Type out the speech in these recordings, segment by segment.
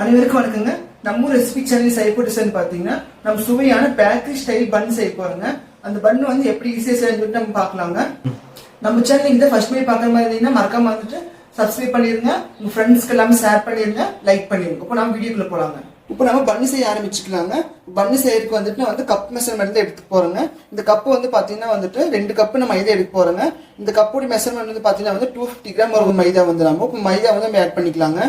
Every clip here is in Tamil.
அனைவருக்கும் வணக்கங்க. நம்ம ரெசிபி சேனல் செய்யப்பட்டு பாத்தீங்கன்னா நம்ம சுவையான பேக்கரி ஸ்டைல் பன் செய்ய போறோங்க. அந்த பன் வந்து எப்படி ஈஸியா செய்யணும்னு நம்ம பார்க்கலாங்க. நம்ம சேனல் இந்த ஃபர்ஸ்ட் டைம் பார்க்குற மாதிரி இருந்தீங்கன்னா மறக்காம வந்துட்டு சப்ஸ்கிரைப் பண்ணிருங்க, உங்க ஃப்ரெண்ட்ஸ்க்கு எல்லாமே ஷேர் பண்ணிருங்க, லைக் பண்ணிருங்க. இப்போ நம்ம வீடியோக்குள்ள போலாங்க. இப்போ நம்ம பன்னு செய்ய ஆரம்பிச்சுக்கலாங்க. பன்னு செய்யறதுக்கு வந்துட்டு நான் வந்து கப் மெஷர்மெண்ட் தான் எடுத்து போறேங்க. இந்த கப்பு வந்து பாத்தீங்கன்னா வந்துட்டு 2 கப்பு நம்ம மைதா எடுக்க போறோங்க. இந்த கப்போட மெஷர்மெண்ட் வந்து பாத்தீங்கன்னா வந்து 250 கிராம் ஒரு மைதா வந்து நம்ம மைதா வந்து நம்ம ஆட் பண்ணிக்கலாங்க.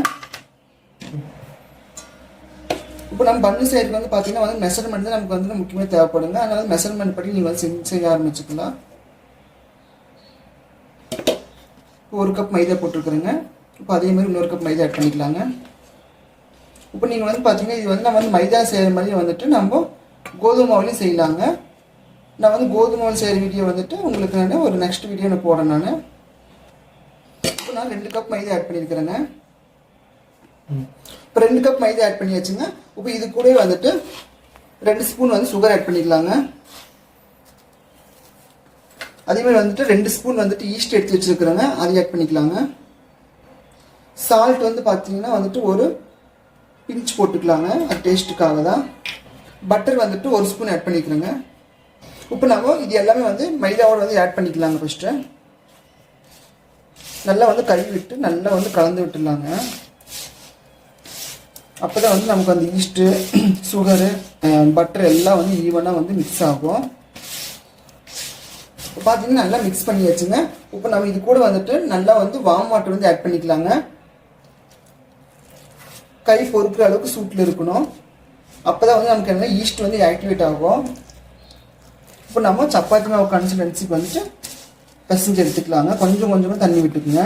இப்போ நம்ம பன்னு செய்யறதுக்கு வந்து பாத்தீங்கன்னா வந்து மெஷர்மெண்ட் தான் நமக்கு வந்து முக்கியமாக தேவைப்படுங்க. அதனால மெஷர்மெண்ட் படி நீங்க வந்து செய்ய ஆரம்பிச்சுக்கலாம். ஒரு கப் மைதா போட்டுருக்குறேங்க. இப்போ அதே மாதிரி இன்னொரு கப் மைதா ஆட் பண்ணிக்கலாங்க. இப்போ நீங்கள் வந்து பார்த்தீங்கன்னா இது வந்து நம்ம வந்து மைதா செய்கிற மாதிரி வந்துட்டு நம்ம கோதுமை மாவுலையும் செய்யலாங்க. நான் வந்து கோதுமை மாவு செய்கிற வீடியோ வந்துட்டு உங்களுக்கு நான் ஒரு நெக்ஸ்ட் வீடியோ நான் போடுறேன். நான் இப்போ நான் 2 கப் மைதா ஆட் பண்ணியிருக்கிறேங்க. இப்போ 2 கப் மைதா ஆட் பண்ணியாச்சுங்க. இப்போ இது கூட வந்துட்டு 2 ஸ்பூன் வந்து சுகர் ஆட் பண்ணிக்கலாங்க. அதே மாதிரி வந்துட்டு 2 ஸ்பூன் வந்துட்டு ஈஸ்ட் எடுத்து வச்சிருக்கிறேங்க, அதை ஆட் பண்ணிக்கலாங்க. சால்ட் வந்து பார்த்தீங்கன்னா வந்துட்டு ஒரு பிஞ்ச் போட்டுக்கலாங்க, அது டேஸ்ட்டுக்காக தான். பட்டர் வந்துட்டு 1 ஸ்பூன் ஆட் பண்ணிக்கிறேங்க. இப்போ நம்ம இது எல்லாமே வந்து மைதாவோட வந்து ஆட் பண்ணிக்கலாங்க. ஃபஸ்ட்டு நல்லா வந்து கழுவி விட்டு நல்லா வந்து கலந்து விட்டுடலாங்க. அப்போ தான் வந்து நமக்கு அந்த ஈஸ்ட்டு சுகரு பட்டர் எல்லாம் வந்து ஈவனாக வந்து மிக்ஸ் ஆகும். இப்போ பார்த்தீங்கன்னா நல்லா மிக்ஸ் பண்ணி வச்சுங்க. இப்போ நம்ம இது கூட வந்துட்டு நல்லா வந்து வார்ம் வாட்டர் வந்து ஆட் பண்ணிக்கலாங்க. கை பொறுக்கிற அளவுக்கு சூட்டில் இருக்கணும். அப்போ தான் வந்து நமக்கு என்ன ஈஸ்ட் வந்து ஆக்டிவேட் ஆகும். இப்போ நம்ம சப்பாத்தி மாவு கன்சிஸ்டன்சிக்கு வந்துட்டு பிசைஞ்சு எடுத்துக்கலாங்க. கொஞ்சம் கொஞ்சமாக தண்ணி விட்டுக்குங்க.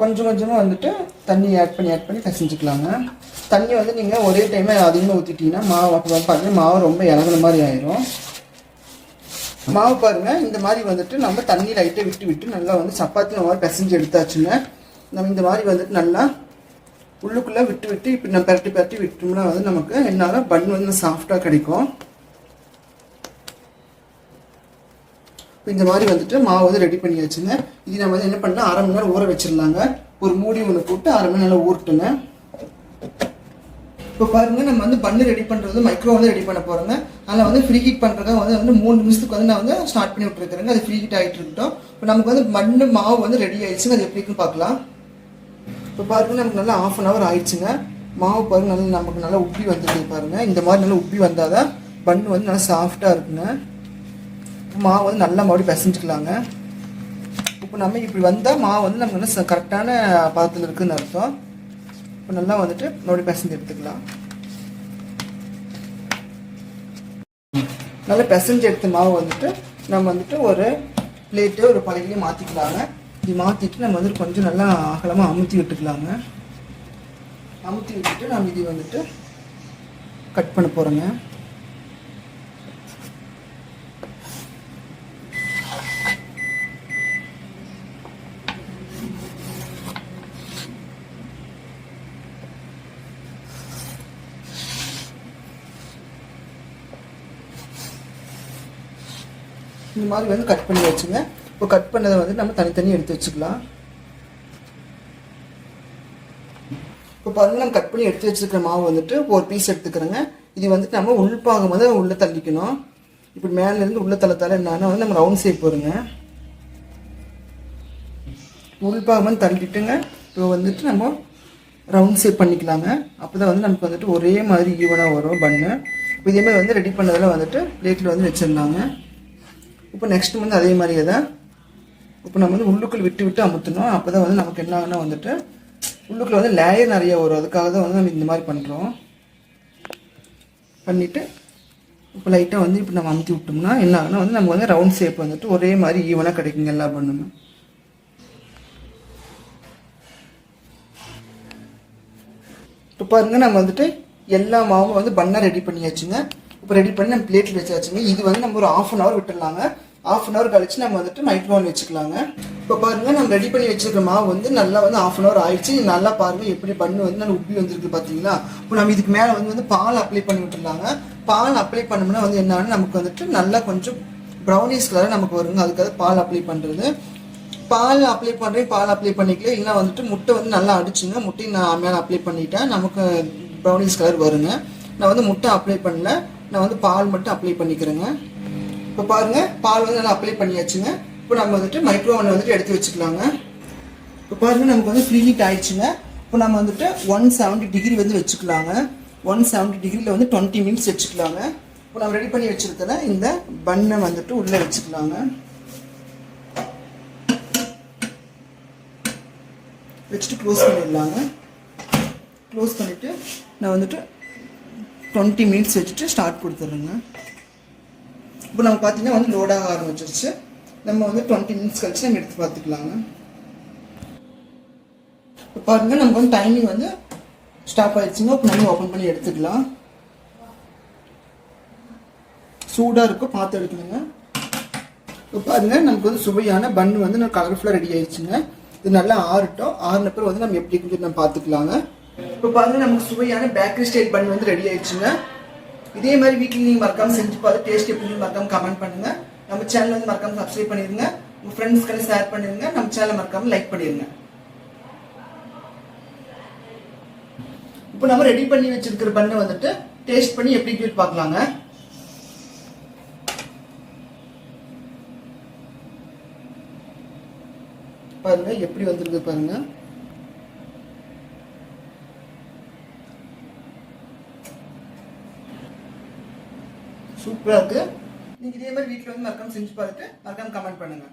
கொஞ்சம் கொஞ்சமாக வந்துட்டு தண்ணி ஆட் பண்ணி பிசைஞ்சிக்கலாங்க. தண்ணி வந்து நீங்கள் ஒரே டைமாக அதிகமாக ஊற்றிட்டீங்கன்னா மாவு பார்த்தீங்கன்னா மாவு ரொம்ப இறங்குற மாதிரி ஆயிரும். மாவு பாருங்கள், இந்த மாதிரி வந்துட்டு நம்ம தண்ணி லைட்டாக விட்டு நல்லா வந்து சப்பாத்தி மாவு பிசைஞ்சு எடுத்தாச்சுங்க. நம்ம இந்த மாதிரி வந்துட்டு நல்லா உள்ளுக்குள்ளே விட்டு இப்படி நம்ம பரட்டி விட்டோம்னா வந்து நமக்கு என்னால் பன் வந்து சாஃப்டாக கிடைக்கும். இந்த மாதிரி வந்துட்டு மாவு வந்து ரெடி பண்ணி வச்சுங்க. இது நம்ம வந்து என்ன பண்ணலாம், 1/2 மணி நேரம் ஊற வச்சிடலாங்க. ஒரு மூடி ஒன்று போட்டு 1/2 மணி நேரம் ஊறட்டுங்க. இப்போ பாருங்க, நம்ம வந்து பன்னு ரெடி பண்ணுறது மைக்ரோ வந்து ரெடி பண்ண போகிறோங்க. அதில் வந்து ஃப்ரீ ஹீட் பண்ணுறதுக்காக வந்து 3 நிமிஷத்துக்கு வந்து நான் வந்து ஸ்டார்ட் பண்ணி விட்டுருக்குறேங்க. அது ஃப்ரீ ஹீட் ஆகிட்டு இருக்கட்டும். இப்போ நமக்கு வந்து பன்னு மாவு வந்து ரெடி ஆயிடுச்சுங்க. அது எப்படி இருக்குன்னு பார்க்கலாம். இப்போ பாருங்க, நமக்கு நல்லா 1/2 அன் ஹவர் ஆயிடுச்சுங்க. மாவு பாருங்க நல்லா நமக்கு நல்லா உப்பி வந்துருக்கு பாருங்க. இந்த மாதிரி நல்லா உப்பி வந்தால் தான் பன்னு வந்து நல்லா சாஃப்டாக இருக்குங்க. மாவு வந்து நல்லா மறுபடியும் பிசைஞ்சிக்கலாங்க. இப்போ நம்ம இப்படி வந்தால் மாவு வந்து நமக்கு நல்லா கரெக்டான பதத்தில் இருக்குதுன்னு அர்த்தம். இப்போ நல்லா வந்துட்டு மறுபடியும் பிசைஞ்சு எடுத்துக்கலாம். நல்லா பிசைஞ்சு எடுத்த மாவு வந்துட்டு நம்ம வந்துட்டு ஒரு பிளேட்டு ஒரு பலகையும் மாற்றிக்கலாங்க. இது மாற்றிட்டு நம்ம வந்துட்டு கொஞ்சம் நல்லா அகலமாக அமுத்தி விட்டுக்கலாங்க. அமுத்தி விட்டுட்டு நம்ம இது வந்துட்டு கட் பண்ண போகிறோங்க. இந்த மாதிரி வந்து கட் பண்ணி வச்சுங்க. இப்போ கட் பண்ணதை வந்து நம்ம தனித்தனி எடுத்து வச்சுக்கலாம். இப்போ பாருங்க, நம்ம கட் பண்ணி எடுத்து வச்சுருக்கிற மாவு வந்துட்டு ஒரு பீஸ் எடுத்துக்கிறோங்க. இது வந்துட்டு நம்ம உள்பாகம் வந்து உள்ளே தள்ளிக்கணும். இப்படி மேலேருந்து உள்ளே தள்ளத்தால என்னன்னா வந்து நம்ம ரவுண்ட் ஷேப் வருங்க. உள்பாகம் வந்து தள்ளிட்டுங்க. இப்போ வந்துட்டு நம்ம ரவுண்ட் ஷேப் பண்ணிக்கலாங்க. அப்போ தான் வந்து நமக்கு வந்துட்டு ஒரே மாதிரி ஈவனாக வரும் பன்னு. இப்போ இதே மாதிரி வந்து ரெடி பண்ணதில் வந்துட்டு பிளேட்டில் வந்து வச்சிடலாங்க. இப்போ நெக்ஸ்ட் வந்து அதே மாதிரியே தான். இப்போ நம்ம வந்து உள்ளுக்குள் விட்டு அமுத்தணும். அப்போ தான் வந்து நமக்கு என்ன ஆகுனா வந்துட்டு உள்ளுக்குள்ள வந்து லேயர் நிறைய வரும். அதுக்காக தான் வந்து நம்ம இந்த மாதிரி பண்ணுறோம். பண்ணிவிட்டு இப்போ லைட்டாக வந்து இப்போ நம்ம அமுத்தி விட்டோம்னா என்ன ஆகுனா வந்து நமக்கு வந்து ரவுண்ட் ஷேப் வந்துட்டு ஒரே மாதிரி ஈவனாக கிடைக்குங்க எல்லா பண்ணுமே. இப்போ பாருங்கள், நம்ம வந்துட்டு எல்லா மாவும் வந்து பண்ணால் ரெடி பண்ணியாச்சுங்க. இப்போ ரெடி பண்ணி நம்ம பிளேட்டில் வச்சாச்சுங்க. இது வந்து நம்ம ஒரு 1/2 அன் ஹவர் விட்டுடலாங்க. 1/2 அன் ஹவர் கழிச்சு நம்ம வந்துட்டு மைக்ரோவன் வச்சுக்கலாங்க. இப்போ பாருங்கள், நம்ம ரெடி பண்ணி வச்சுருக்க மாவு வந்து நல்லா வந்து 1/2 அன் ஹவர் ஆயிடுச்சு. நல்லா பாருங்கள் எப்படி பண்ணு வந்து நல்லா உப்பி வந்துருக்கு பார்த்தீங்களா. இப்போ நம்ம இதுக்கு மேலே வந்து பால் அப்ளை பண்ணி விட்டுடலாங்க. பால் அப்ளை பண்ணோம்னா வந்து என்னன்னா நமக்கு வந்துட்டு நல்லா கொஞ்சம் ப்ரௌனிஷ் கலர் நமக்கு வருங்க. அதுக்காக பால் அப்ளை பண்ணுறது. பால் அப்ளை பண்ணுறேன், பால் அப்ளை பண்ணிக்கல. இல்லைனா வந்துட்டு முட்டை வந்து நல்லா அடிச்சுங்க. முட்டையும் நான் மேலே அப்ளை பண்ணிட்டேன். நமக்கு ப்ரௌனிஷ் கலர் வருங்க. நான் வந்து முட்டை அப்ளை பண்ணல, நான் வந்து பால் மட்டும் அப்ளை பண்ணிக்கிறேங்க. இப்போ பாருங்கள், பால் வந்து நல்லா அப்ளை பண்ணியாச்சுங்க. இப்போ நம்ம வந்துட்டு மைக்ரோவனில் வந்துட்டு எடுத்து வச்சுக்கலாங்க. இப்போ பாருங்கள், நமக்கு வந்து ப்ரீ ஹீட் ஆயிடுச்சுங்க. இப்போ நம்ம வந்துட்டு 170 டிகிரி வந்து வச்சுக்கலாங்க. 170 டிகிரியில் வந்து 20 மினிட்ஸ் வச்சுக்கலாங்க. இப்போ நம்ம ரெடி பண்ணி வச்சுருக்கிற இந்த பன்னை வந்துட்டு உள்ளே வச்சுக்கலாங்க. வச்சுட்டு க்ளோஸ் பண்ணிடலாங்க. க்ளோஸ் பண்ணிவிட்டு நான் வந்துட்டு 20 மினிட்ஸ் வச்சுட்டு ஸ்டார்ட் கொடுத்துட்றேங்க. இப்போ நம்ம பார்த்தீங்கன்னா வந்து லோடாக ஆரம்பிச்சிருச்சு. நம்ம வந்து 20 மினிட்ஸ் கழிச்சு நம்ம எடுத்து பார்த்துக்கலாங்க. இப்போ பாருங்கள், நமக்கு வந்து டைமிங் வந்து ஸ்டாப் ஆயிடுச்சுங்க. இப்போ நம்ம ஓப்பன் பண்ணி எடுத்துக்கலாம். சூடாக இருக்கும், பார்த்து எடுக்கணுங்க. இப்போ பாருங்கள், நமக்கு வந்து சுவையான பன் வந்து நான் கலர்ஃபுல்லாக ரெடி ஆயிடுச்சுங்க. இது நல்லா ஆறட்டும். ஆறினப்பறம் வந்து நம்ம எப்படி கொஞ்சம் நம்ம பார்த்துக்கலாங்க. இப்போ பாருங்கள், நமக்கு சுவையான பேக்கரி ஸ்டைல் பன் வந்து ரெடி ஆயிடுச்சுங்க. இதே மாதிரி வீட்டில் நீங்கள் மறக்காமல் செஞ்சு பார்த்து டேஸ்ட் எப்படி மறக்காமல் கமெண்ட் பண்ணுங்கள். நம்ம சேனல் வந்து மறக்காமல் சப்ஸ்கிரைப் பண்ணிடுங்க. உங்கள் ஃப்ரெண்ட்ஸ்க்கு ஷேர் பண்ணிடுங்க. நம்ம சேனலை மறக்காமல் லைக் பண்ணிடுங்க. இப்போ நம்ம ரெடி பண்ணி வச்சிருக்கிற பண்ணை வந்துட்டு டேஸ்ட் பண்ணி எப்படி இருக்குன்னு பார்க்கலாங்க. பாருங்க எப்படி வந்திருக்கு பாருங்க. சூப்பரா இருக்கு. நீங்க இதே மாதிரி வீட்டில் வந்து மறக்காம செஞ்சு பார்த்துட்டு மறக்காம கமெண்ட் பண்ணுங்க.